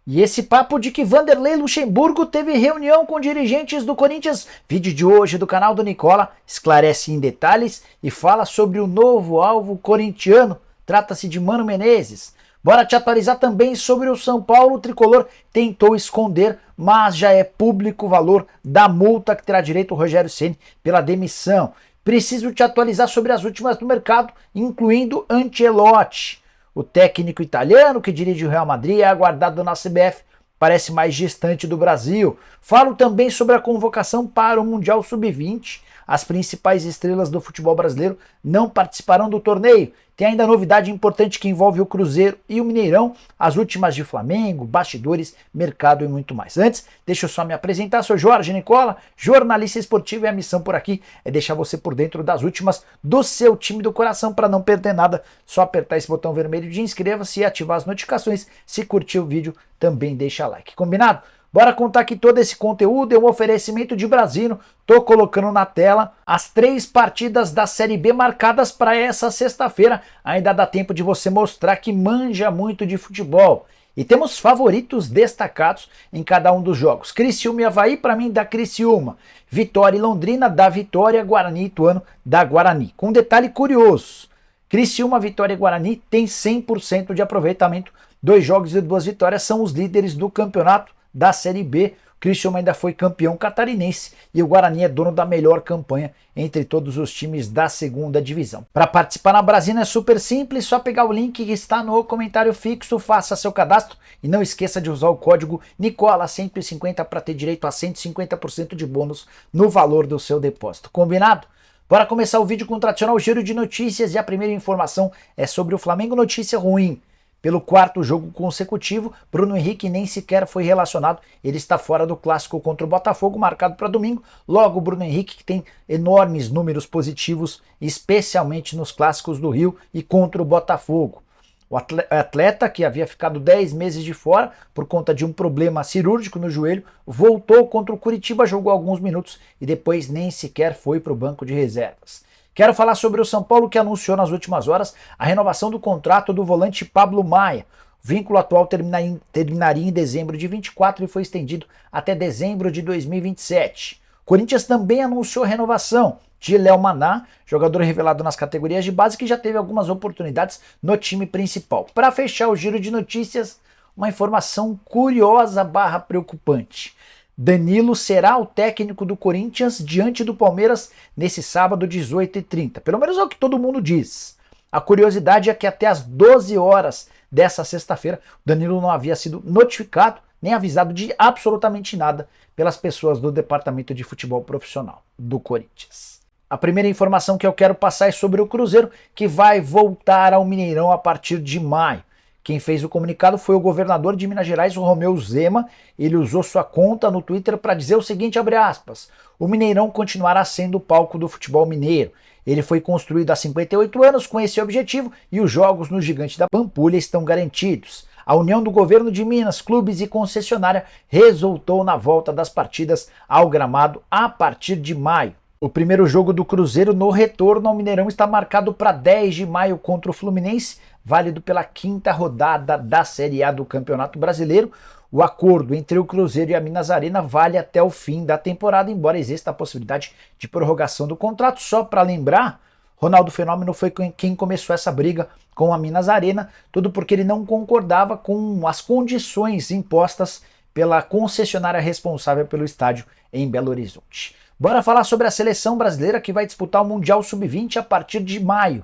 E esse papo de que Vanderlei Luxemburgo teve reunião com dirigentes do Corinthians, vídeo de hoje do canal do Nicola, esclarece em detalhes e fala sobre o novo alvo corintiano, trata-se de Mano Menezes. Bora te atualizar também sobre o São Paulo. O tricolor tentou esconder, mas já é público o valor da multa que terá direito o Rogério Ceni pela demissão. Preciso te atualizar sobre as últimas do mercado, incluindo Ancelotti. O técnico italiano que dirige o Real Madrid é aguardado na CBF, parece mais distante do Brasil. Falo também sobre a convocação para o Mundial Sub-20. As principais estrelas do futebol brasileiro não participarão do torneio. Tem ainda novidade importante que envolve o Cruzeiro e o Mineirão, as últimas de Flamengo, bastidores, mercado e muito mais. Antes, deixa eu só me apresentar, sou Jorge Nicola, jornalista esportivo, e a missão por aqui é deixar você por dentro das últimas do seu time do coração. Para não perder nada, só apertar esse botão vermelho de inscreva-se e ativar as notificações. Se curtiu o vídeo, também deixa like. Combinado? Bora contar que todo esse conteúdo é um oferecimento de Brasino. Tô colocando na tela as 3 partidas da Série B marcadas para essa sexta-feira. Ainda dá tempo de você mostrar que manja muito de futebol. E temos favoritos destacados em cada um dos jogos. Criciúma e Avaí, para mim, dá Criciúma. Vitória e Londrina, dá Vitória. Guarani e Ituano, dá Guarani. Com um detalhe curioso: Criciúma, Vitória e Guarani tem 100% de aproveitamento. 2 jogos e 2 vitórias, são os líderes do campeonato da Série B. O Criciúma ainda foi campeão catarinense e o Guarani é dono da melhor campanha entre todos os times da segunda divisão. Para participar na Brasina é super simples, só pegar o link que está no comentário fixo, faça seu cadastro e não esqueça de usar o código NICOLA150 para ter direito a 150% de bônus no valor do seu depósito. Combinado? Bora começar o vídeo com o tradicional giro de notícias e a primeira informação é sobre o Flamengo. Notícia ruim. Pelo 4º jogo consecutivo, Bruno Henrique nem sequer foi relacionado. Ele está fora do clássico contra o Botafogo, marcado para domingo. Logo, o Bruno Henrique, que tem enormes números positivos, especialmente nos clássicos do Rio e contra o Botafogo. O atleta, que havia ficado 10 meses de fora por conta de um problema cirúrgico no joelho, voltou contra o Curitiba, jogou alguns minutos e depois nem sequer foi para o banco de reservas. Quero falar sobre o São Paulo, que anunciou nas últimas horas a renovação do contrato do volante Pablo Maia. O vínculo atual terminaria em dezembro de 24 e foi estendido até dezembro de 2027. O Corinthians também anunciou a renovação de Léo Maná, jogador revelado nas categorias de base, que já teve algumas oportunidades no time principal. Para fechar o giro de notícias, uma informação curiosa / preocupante. Danilo será o técnico do Corinthians diante do Palmeiras nesse sábado, 18h30. Pelo menos é o que todo mundo diz. A curiosidade é que até as 12 horas dessa sexta-feira, Danilo não havia sido notificado nem avisado de absolutamente nada pelas pessoas do departamento de futebol profissional do Corinthians. A primeira informação que eu quero passar é sobre o Cruzeiro, que vai voltar ao Mineirão a partir de maio. Quem fez o comunicado foi o governador de Minas Gerais, o Romeu Zema. Ele usou sua conta no Twitter para dizer o seguinte, abre aspas: o Mineirão continuará sendo o palco do futebol mineiro. Ele foi construído há 58 anos com esse objetivo e os jogos no Gigante da Pampulha estão garantidos. A união do governo de Minas, clubes e concessionária resultou na volta das partidas ao gramado a partir de maio. O primeiro jogo do Cruzeiro no retorno ao Mineirão está marcado para 10 de maio contra o Fluminense, válido pela 5ª rodada da Série A do Campeonato Brasileiro. O acordo entre o Cruzeiro e a Minas Arena vale até o fim da temporada, embora exista a possibilidade de prorrogação do contrato. Só para lembrar, Ronaldo Fenômeno foi quem começou essa briga com a Minas Arena, tudo porque ele não concordava com as condições impostas pela concessionária responsável pelo estádio em Belo Horizonte. Bora falar sobre a seleção brasileira, que vai disputar o Mundial Sub-20 a partir de maio.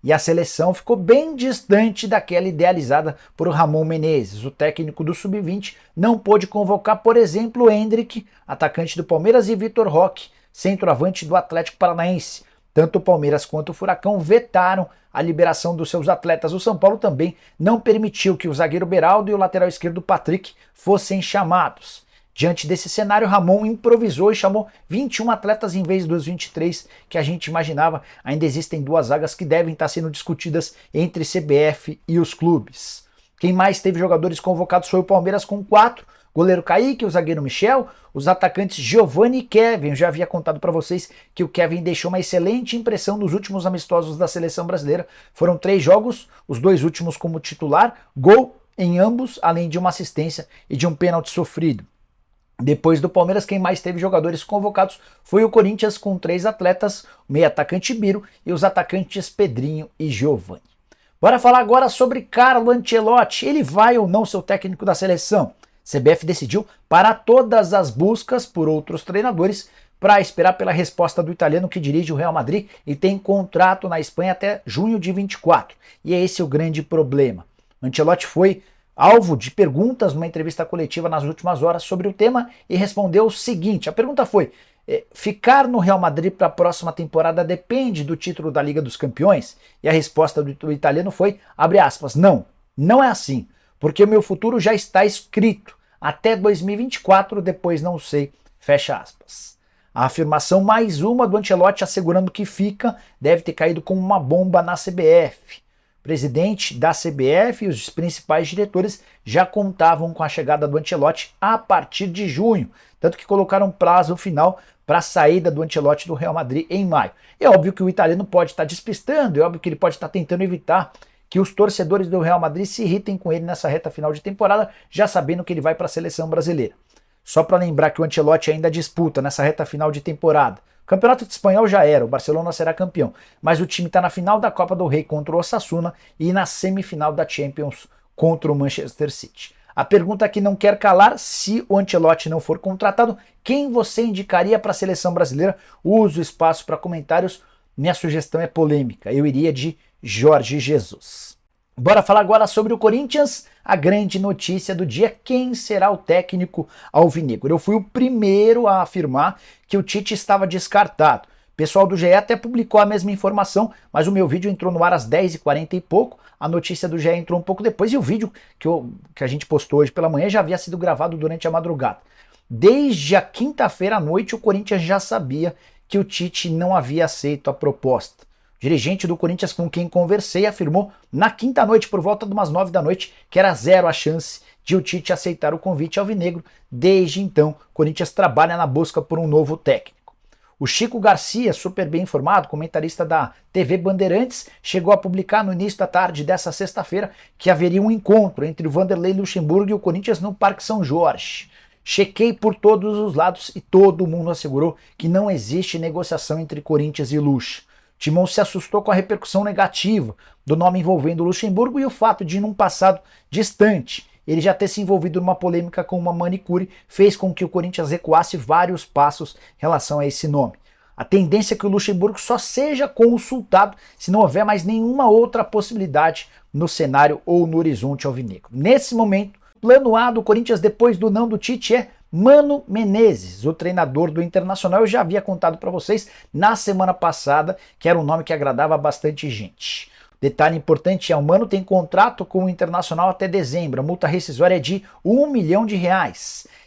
E a seleção ficou bem distante daquela idealizada por Ramon Menezes. O técnico do Sub-20 não pôde convocar, por exemplo, o Endrick, atacante do Palmeiras, e Vitor Roque, centroavante do Atlético Paranaense. Tanto o Palmeiras quanto o Furacão vetaram a liberação dos seus atletas. O São Paulo também não permitiu que o zagueiro Beraldo e o lateral esquerdo Patrick fossem chamados. Diante desse cenário, Ramon improvisou e chamou 21 atletas em vez dos 23 que a gente imaginava. Ainda existem 2 vagas que devem estar sendo discutidas entre CBF e os clubes. Quem mais teve jogadores convocados foi o Palmeiras, com 4. Goleiro Kaique, o zagueiro Michel, os atacantes Giovani e Kevin. Eu já havia contado para vocês que o Kevin deixou uma excelente impressão nos últimos amistosos da seleção brasileira. Foram 3 jogos, os 2 últimos como titular, gol em ambos, além de uma assistência e de um pênalti sofrido. Depois do Palmeiras, quem mais teve jogadores convocados foi o Corinthians, com 3 atletas, o meio-atacante Biro e os atacantes Pedrinho e Giovani. Bora falar agora sobre Carlo Ancelotti. Ele vai ou não ser o técnico da seleção? CBF decidiu parar todas as buscas por outros treinadores para esperar pela resposta do italiano que dirige o Real Madrid e tem contrato na Espanha até junho de 24. E é esse o grande problema. Ancelotti foi alvo de perguntas numa entrevista coletiva nas últimas horas sobre o tema e respondeu o seguinte: a pergunta foi: ficar no Real Madrid para a próxima temporada depende do título da Liga dos Campeões? E a resposta do italiano foi, abre aspas, não é assim, porque o meu futuro já está escrito, até 2024, depois não sei, fecha aspas. A afirmação mais uma do Ancelotti assegurando que fica deve ter caído como uma bomba na CBF. O presidente da CBF e os principais diretores já contavam com a chegada do Ancelotti a partir de junho, tanto que colocaram prazo final para a saída do Ancelotti do Real Madrid em maio. É óbvio que o italiano pode estar despistando, é óbvio que ele pode estar tentando evitar que os torcedores do Real Madrid se irritem com ele nessa reta final de temporada, já sabendo que ele vai para a seleção brasileira. Só para lembrar que o Ancelotti ainda disputa nessa reta final de temporada. O Campeonato Espanhol já era, o Barcelona será campeão, mas o time está na final da Copa do Rei contra o Osasuna e na semifinal da Champions contra o Manchester City. A pergunta que não quer calar: se o Ancelotti não for contratado, quem você indicaria para a seleção brasileira? Use o espaço para comentários. Minha sugestão é polêmica, eu iria de Jorge Jesus. Bora falar agora sobre o Corinthians, a grande notícia do dia: quem será o técnico alvinegro? Eu fui o primeiro a afirmar que o Tite estava descartado. O pessoal do GE até publicou a mesma informação, mas o meu vídeo entrou no ar às 10h40 e pouco, a notícia do GE entrou um pouco depois e o vídeo que a gente postou hoje pela manhã já havia sido gravado durante a madrugada. Desde a quinta-feira à noite o Corinthians já sabia que o Tite não havia aceito a proposta. O dirigente do Corinthians com quem conversei afirmou na quinta noite, por volta de umas 9 da noite, que era zero a chance de o Tite aceitar o convite alvinegro. Desde então, o Corinthians trabalha na busca por um novo técnico. O Chico Garcia, super bem informado, comentarista da TV Bandeirantes, chegou a publicar no início da tarde dessa sexta-feira que haveria um encontro entre o Vanderlei Luxemburgo e o Corinthians no Parque São Jorge. Chequei por todos os lados e todo mundo assegurou que não existe negociação entre Corinthians e Lux. Timão se assustou com a repercussão negativa do nome envolvendo o Luxemburgo e o fato de, num passado distante, ele já ter se envolvido numa polêmica com uma manicure fez com que o Corinthians recuasse vários passos em relação a esse nome. A tendência é que o Luxemburgo só seja consultado se não houver mais nenhuma outra possibilidade no cenário ou no horizonte alvinegro. Nesse momento, o plano A do Corinthians depois do não do Tite é Mano Menezes, o treinador do Internacional. Eu já havia contado para vocês na semana passada que era um nome que agradava bastante gente. Detalhe importante é: o Mano tem contrato com o Internacional até dezembro, a multa rescisória é de R$1 milhão.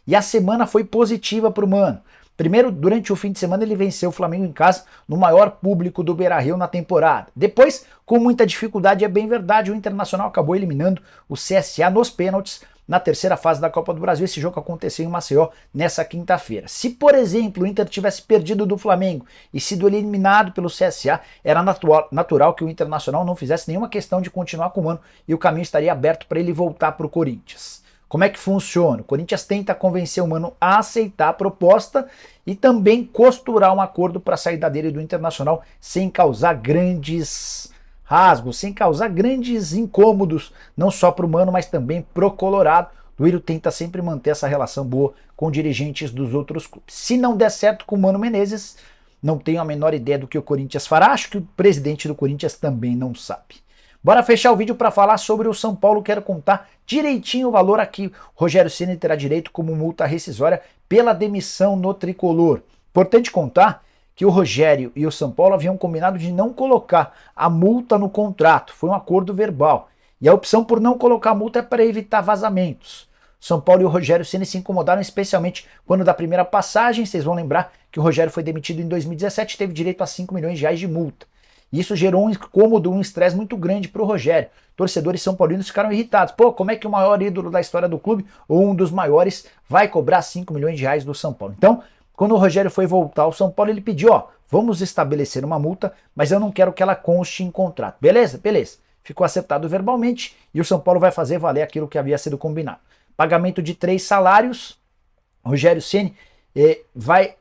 E a semana foi positiva para o Mano. Primeiro, durante o fim de semana, ele venceu o Flamengo em casa, no maior público do Beira-Rio na temporada. Depois, com muita dificuldade, é bem verdade, o Internacional acabou eliminando o CSA nos pênaltis na terceira fase da Copa do Brasil. Esse jogo aconteceu em Maceió nessa quinta-feira. Se, por exemplo, o Inter tivesse perdido do Flamengo e sido eliminado pelo CSA, era natural que o Internacional não fizesse nenhuma questão de continuar com o Mano e o caminho estaria aberto para ele voltar para o Corinthians. Como é que funciona? O Corinthians tenta convencer o Mano a aceitar a proposta e também costurar um acordo para a saída dele do Internacional sem causar grandes rasgos, sem causar grandes incômodos, não só para o Mano, mas também para o Colorado. O Duílio tenta sempre manter essa relação boa com dirigentes dos outros clubes. Se não der certo com o Mano Menezes, não tenho a menor ideia do que o Corinthians fará. Acho que o presidente do Corinthians também não sabe. Bora fechar o vídeo para falar sobre o São Paulo. Quero contar direitinho o valor aqui. O Rogério Ceni terá direito como multa rescisória pela demissão no tricolor. Importante contar que o Rogério e o São Paulo haviam combinado de não colocar a multa no contrato. Foi um acordo verbal. E a opção por não colocar a multa é para evitar vazamentos. São Paulo e o Rogério Ceni se incomodaram especialmente quando da primeira passagem. Vocês vão lembrar que o Rogério foi demitido em 2017 e teve direito a R$5 milhões de multa. Isso gerou um incômodo, um estresse muito grande para o Rogério. Torcedores são paulinos ficaram irritados. Pô, como é que o maior ídolo da história do clube, ou um dos maiores, vai cobrar R$5 milhões do São Paulo? Então, quando o Rogério foi voltar ao São Paulo, ele pediu, vamos estabelecer uma multa, mas eu não quero que ela conste em contrato. Beleza? Beleza. ficou acertado verbalmente e o São Paulo vai fazer valer aquilo que havia sido combinado. Pagamento de 3 salários, Rogério Ceni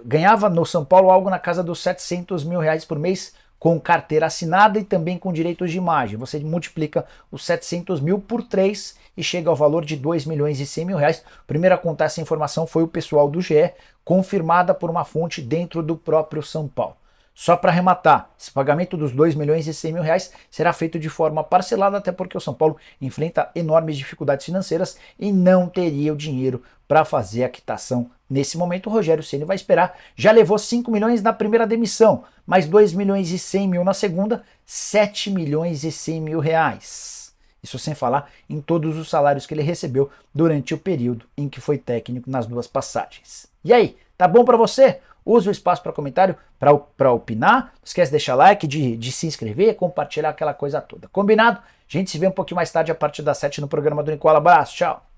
ganhava no São Paulo algo na casa dos 700 mil reais por mês, com carteira assinada e também com direitos de imagem. Você multiplica os 700 mil por 3 e chega ao valor de 2 milhões e 100 mil reais. O primeiro a contar essa informação foi o pessoal do GE, confirmada por uma fonte dentro do próprio São Paulo. Só para arrematar, esse pagamento dos 2 milhões e 100 mil reais será feito de forma parcelada, até porque o São Paulo enfrenta enormes dificuldades financeiras e não teria o dinheiro para fazer a quitação. Nesse momento, o Rogério Ceni vai esperar. Já levou 5 milhões na primeira demissão, mais 2 milhões e 100 mil na segunda, 7 milhões e 100 mil reais. Isso sem falar em todos os salários que ele recebeu durante o período em que foi técnico nas 2 passagens. E aí, tá bom para você? Use o espaço para comentário para opinar. Não esquece de deixar like, de se inscrever, compartilhar aquela coisa toda. Combinado? A gente se vê um pouquinho mais tarde a partir das 7 no programa do Nicola. Abraço, tchau!